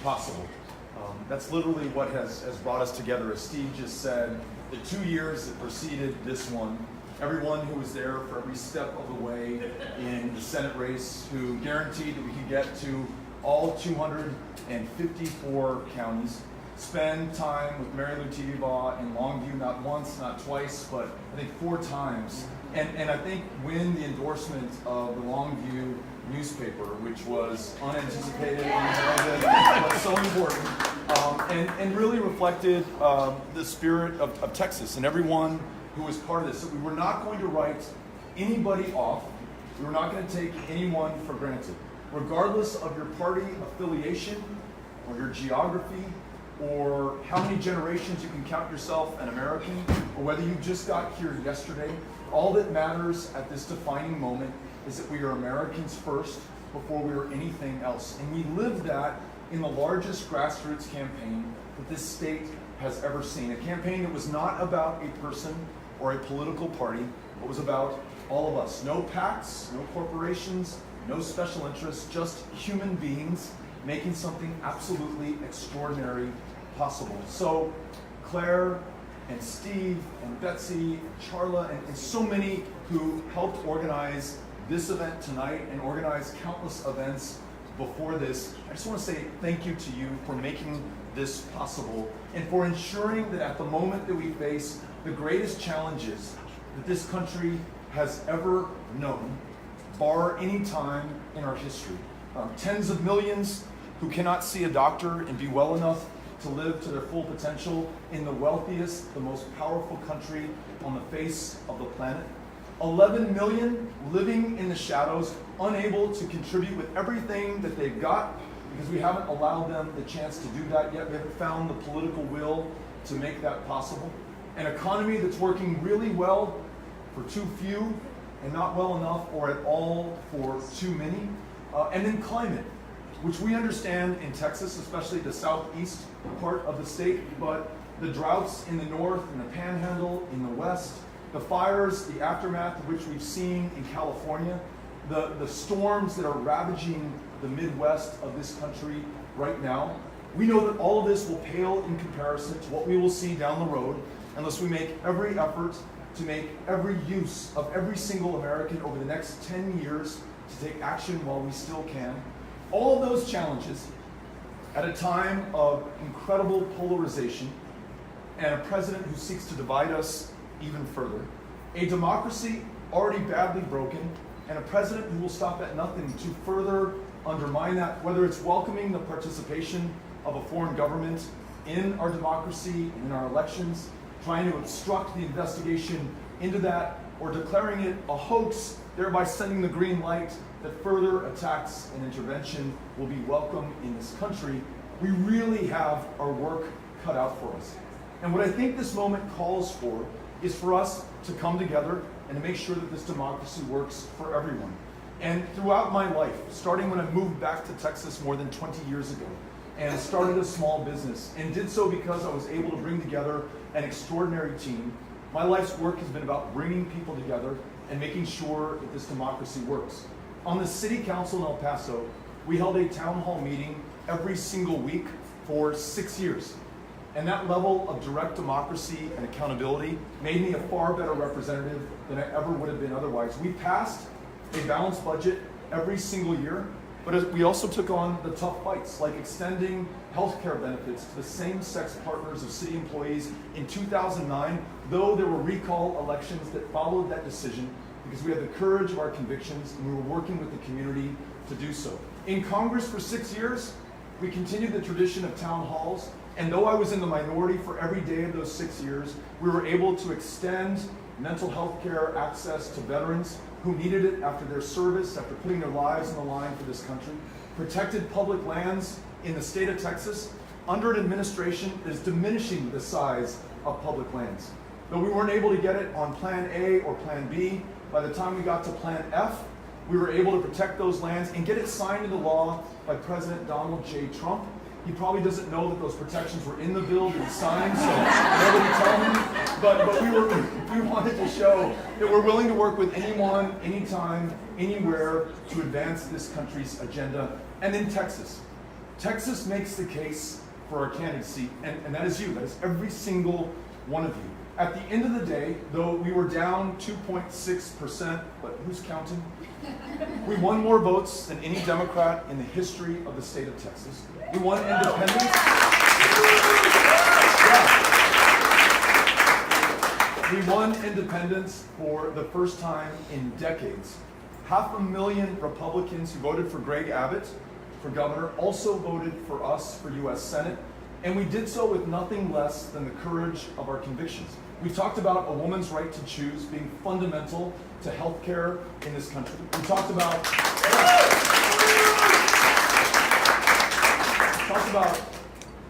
possible. That's literally what has brought us together. As Steve just said, the 2 years that preceded this one, everyone who was there for every step of the way in the Senate race, who guaranteed that we could get to all 254 counties, spend time with Mary Lou Tedibaugh in Longview, not once, not twice, but I think 4 times. And I think win the endorsement of the Longview newspaper, which was unanticipated, unheralded, but so important, and really reflected the spirit of Texas and everyone who was part of this. So we were not going to write anybody off. We were not going to take anyone for granted, regardless of your party affiliation or your geography, or how many generations you can count yourself an American, or whether you just got here yesterday. All that matters at this defining moment is that we are Americans first before we are anything else. And we lived that in the largest grassroots campaign that this state has ever seen. A campaign that was not about a person or a political party, but was about all of us. No PACs, no corporations, no special interests, just human beings making something absolutely extraordinary possible. So Claire and Steve and Betsy and Charla and so many who helped organize this event tonight and organize countless events before this, I just want to say thank you to you for making this possible and for ensuring that at the moment that we face the greatest challenges that this country has ever known, bar any time in our history. Tens of millions who cannot see a doctor and be well enough to live to their full potential in the wealthiest, the most powerful country on the face of the planet. 11 million living in the shadows, unable to contribute with everything that they've got because we haven't allowed them the chance to do that yet. We haven't found the political will to make that possible. An economy that's working really well for too few and not well enough or at all for too many. And then climate, which we understand in Texas, especially the southeast part of the state, but the droughts in the north and the panhandle in the west, the fires, the aftermath of which we've seen in California, the storms that are ravaging the Midwest of this country right now. We know that all of this will pale in comparison to what we will see down the road unless we make every effort to make every use of every single American over the next 10 years to take action while we still can. All of those challenges at a time of incredible polarization and a president who seeks to divide us even further, a democracy already badly broken, and a president who will stop at nothing to further undermine that, whether it's welcoming the participation of a foreign government in our democracy, in our elections, trying to obstruct the investigation into that, or declaring it a hoax, thereby sending the green light that further attacks and intervention will be welcome in this country. We really have our work cut out for us. And what I think this moment calls for is for us to come together and to make sure that this democracy works for everyone. And throughout my life, starting when I moved back to Texas more than 20 years ago, and started a small business, and did so because I was able to bring together an extraordinary team, my life's work has been about bringing people together and making sure that this democracy works. On the city council in El Paso, we held a town hall meeting every single week for 6 years. And that level of direct democracy and accountability made me a far better representative than I ever would have been otherwise. We passed a balanced budget every single year, but we also took on the tough fights, like extending healthcare benefits to the same-sex partners of city employees in 2009, though there were recall elections that followed that decision because we had the courage of our convictions and we were working with the community to do so. In Congress for 6 years, we continued the tradition of town halls, and though I was in the minority for every day of those 6 years, we were able to extend mental health care access to veterans who needed it after their service, after putting their lives on the line for this country, protected public lands in the state of Texas under an administration that is diminishing the size of public lands. Though we weren't able to get it on Plan A or Plan B, by the time we got to Plan F, we were able to protect those lands and get it signed into law by President Donald J. Trump. He probably doesn't know that those protections were in the bill that he signed, so nobody tell him. But we wanted to show that we're willing to work with anyone, anytime, anywhere to advance this country's agenda. And in Texas, Texas makes the case for our candidacy, and that is you. That is every single one of you. At the end of the day, though we were down 2.6%, but who's counting? We won more votes than any Democrat in the history of the state of Texas. We won independence. Yeah. We won independence for the first time in decades. 500,000 Republicans who voted for Greg Abbott for governor also voted for us for U.S. Senate, and we did so with nothing less than the courage of our convictions. We talked about a woman's right to choose being fundamental to health care in this country. We talked about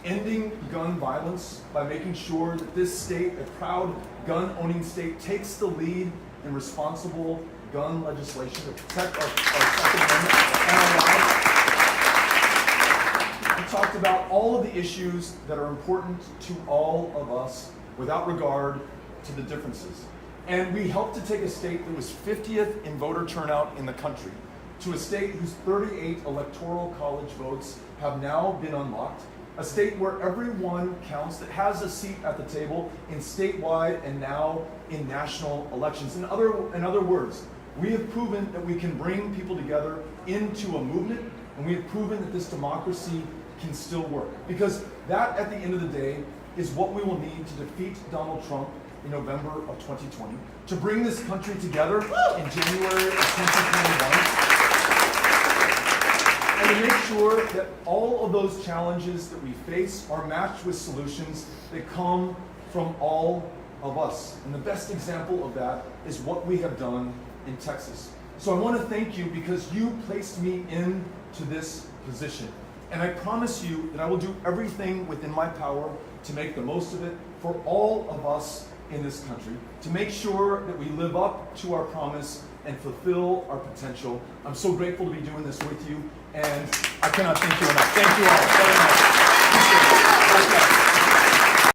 ending gun violence by making sure that this state, a proud gun-owning state, takes the lead in responsible gun legislation to protect our Second Amendment and our lives. We talked about all of the issues that are important to all of us without regard to the differences. And we helped to take a state that was 50th in voter turnout in the country to a state whose 38 electoral college votes have now been unlocked, a state where everyone counts, that has a seat at the table in statewide and now in national elections. In other words, we have proven that we can bring people together into a movement, and we have proven that this democracy can still work. Because that, at the end of the day, is what we will need to defeat Donald Trump in November of 2020, to bring this country together in January of 2021, and to make sure that all of those challenges that we face are matched with solutions that come from all of us. And the best example of that is what we have done in Texas. So I want to thank you because you placed me into this position. And I promise you that I will do everything within my power to make the most of it for all of us in this country, to make sure that we live up to our promise and fulfill our potential. I'm so grateful to be doing this with you, and I cannot thank you enough. Thank you all very much. Appreciate it.